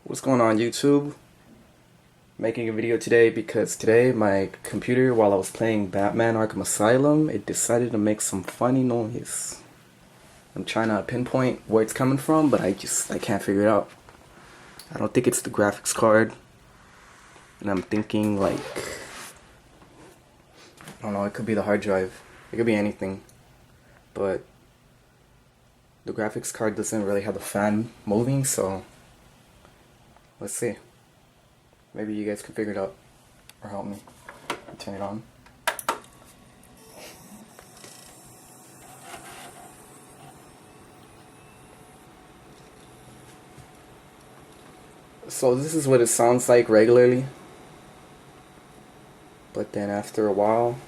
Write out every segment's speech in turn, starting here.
What's going on, YouTube? Making a video today because today my computer, while I was playing Batman Arkham Asylum, it decided to make some funny noise. I'm trying to pinpoint where it's coming from, but I can't figure it out. I don't think it's the graphics card, and I'm thinking like, I don't know, it could be the hard drive. It could be anything, but the graphics card doesn't really have the fan moving, so let's see. Maybe you guys can figure it out or help me. Turn it on. So this is what it sounds like regularly, but then after a while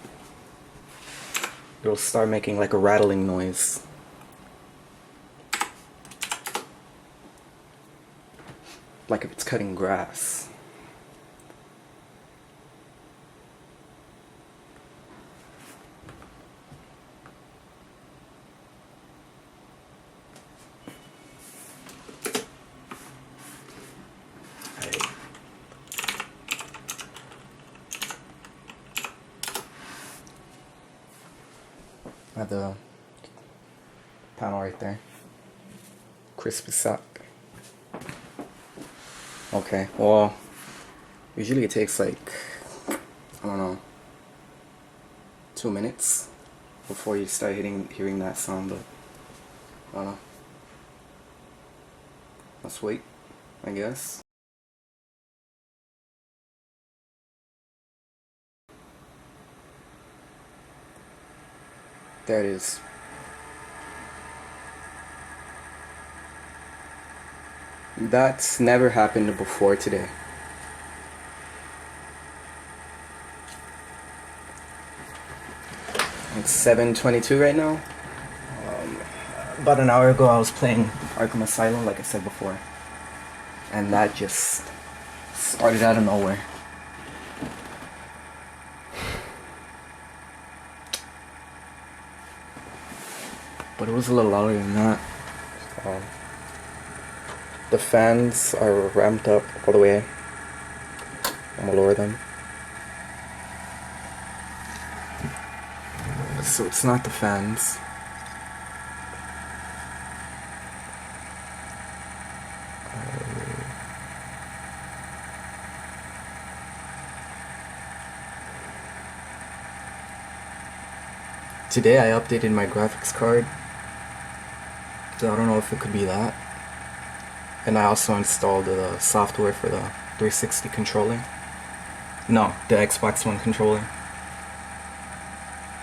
it'll start making like a rattling noise. Like if it's cutting grass. I have the panel right there. Crispy sock. Okay, well, usually it takes like, I don't know, 2 minutes before you start hearing that sound, but I don't know. Let's wait, I guess. There it is. That's never happened before today. It's 7:22 right now. About an hour ago I was playing Arkham Asylum, like I said before, and that just started out of nowhere. But it was a little louder than that. The fans are ramped up all the way. I'm gonna lower them. So it's not the fans. Today I updated my graphics card, so I don't know if it could be that. And I also installed the software for the 360 controller. No, the Xbox One controller.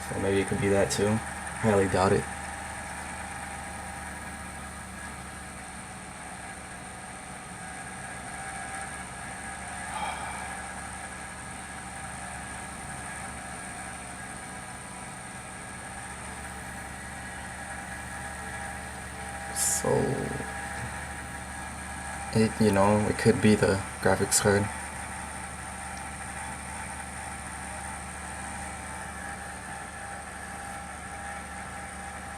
So maybe it could be that too. Highly doubt it. So it could be the graphics card.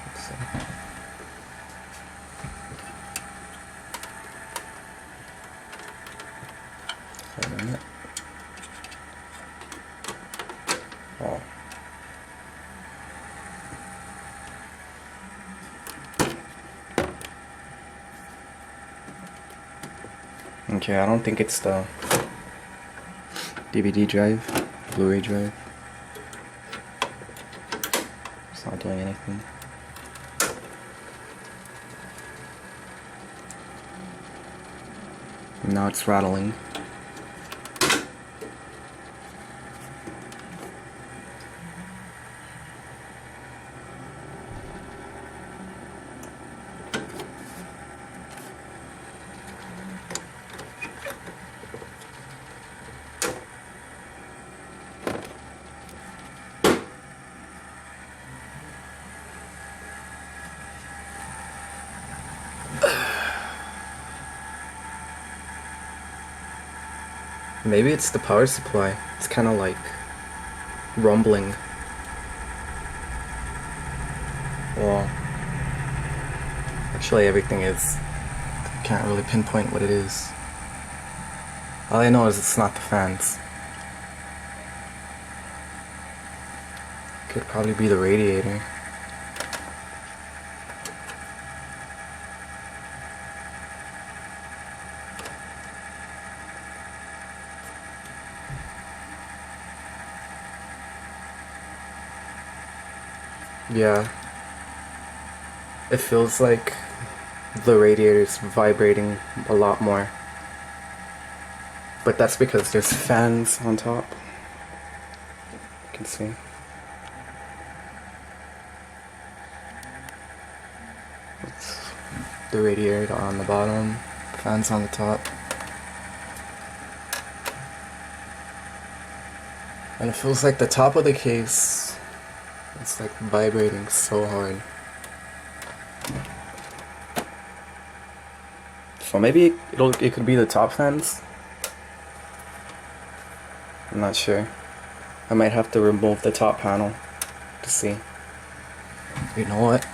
Let's see. Wait a minute. Oh. Okay, I don't think it's the DVD drive, Blu-ray drive. It's not doing anything. Now it's rattling. Maybe it's the power supply. It's kind of like rumbling. Well, actually everything is. Can't really pinpoint what it is. All I know is it's not the fans. Could probably be the radiator. Yeah. It feels like the radiator's vibrating a lot more. But that's because there's fans on top. You can see. It's the radiator on the bottom, fans on the top. And it feels like the top of the case, it's like vibrating so hard. So maybe it could be the top fans. I'm not sure. I might have to remove the top panel to see. You know what?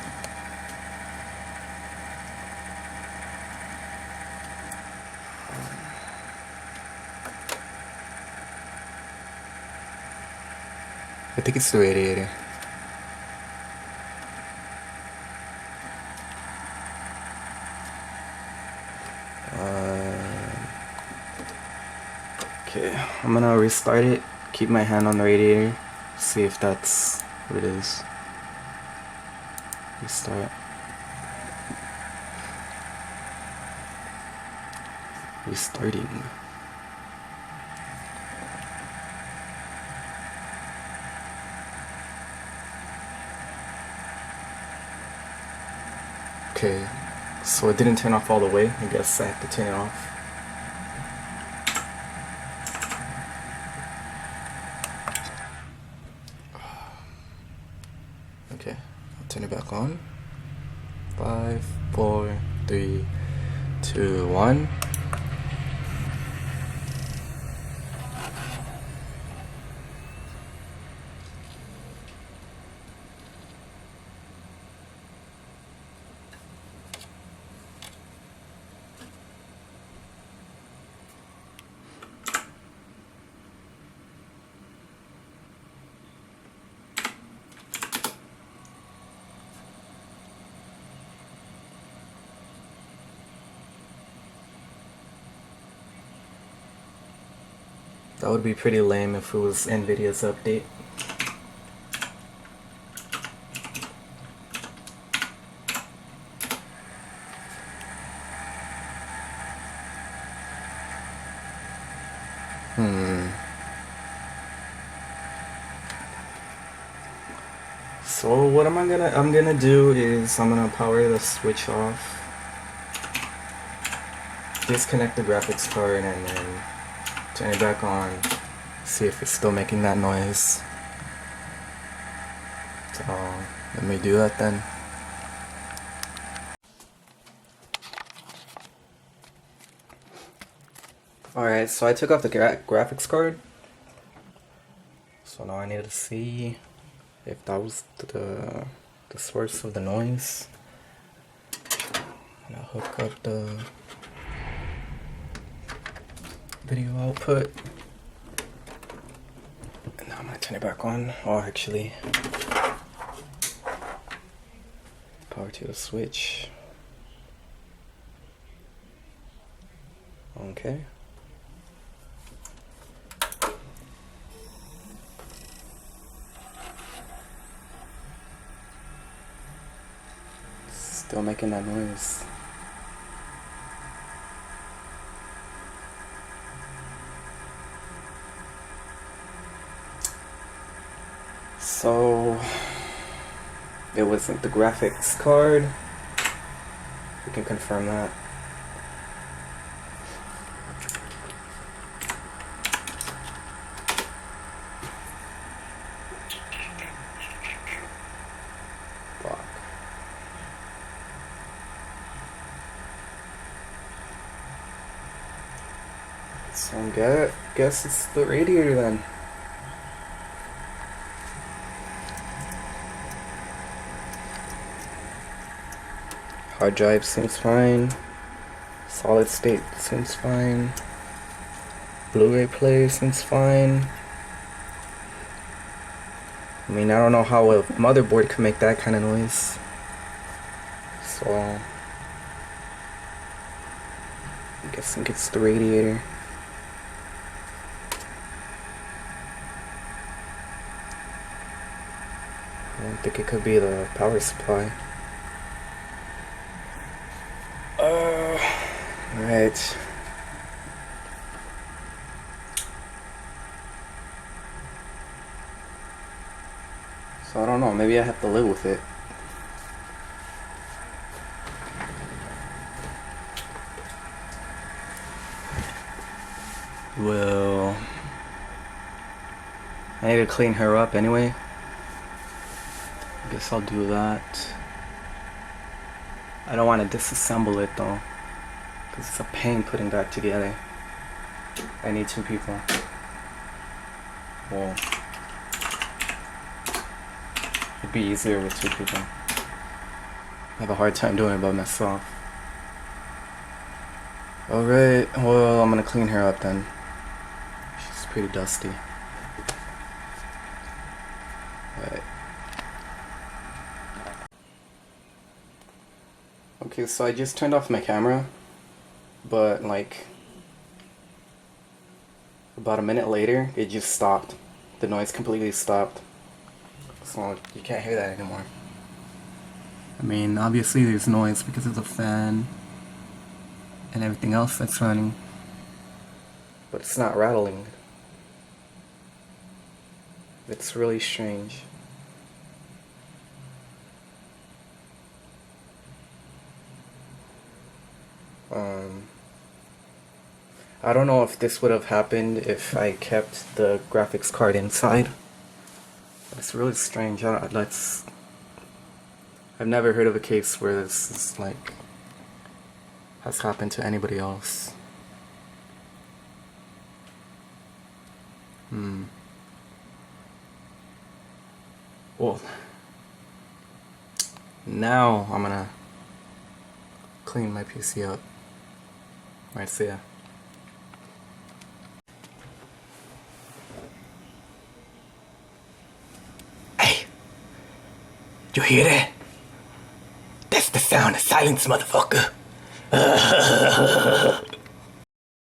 I think it's the radiator. Okay, I'm gonna restart it, keep my hand on the radiator, see if that's what it is. Restart. Restarting. Okay, so it didn't turn off all the way. I guess I have to turn it off. Okay, I'll turn it back on. 5, 4, 3, 2, 1. That would be pretty lame if it was NVIDIA's update. So what I'm gonna do is I'm gonna power the switch off, disconnect the graphics card, and then turn it back on, see if it's still making that noise. So let me do that then. Alright, so I took off the graphics card. So now I need to see if that was the source of the noise. And I'll hook up the video output. And now I'm gonna turn it back on. Or actually, power to the switch. Okay. Still making that noise. So it wasn't the graphics card. We can confirm that. Fuck. So I guess it's the radiator then. Hard drive seems fine. Solid state seems fine. Blu-ray player seems fine. I mean, I don't know how a motherboard can make that kind of noise. So, I'm guessing it's the radiator. I don't think it could be the power supply. Right. So I don't know, maybe I have to live with it. Well, I need to clean her up anyway. I guess I'll do that. I don't want to disassemble it though, because it's a pain putting that together. I need 2 people. Well, it'd be easier with 2 people. I have a hard time doing it by myself. Alright, well, I'm gonna clean her up then. She's pretty dusty. Alright. Okay, so I just turned off my camera, but like about a minute later, it just stopped. The noise completely stopped. So you can't hear that anymore. I mean, obviously there's noise because of the fan and everything else that's running, but it's not rattling. It's really strange. I don't know if this would have happened if I kept the graphics card inside. It's really strange. I've never heard of a case where this is like has happened to anybody else. Well, now I'm gonna clean my PC up. Alright, see ya. Hey! You hear that? That's the sound of silence, motherfucker.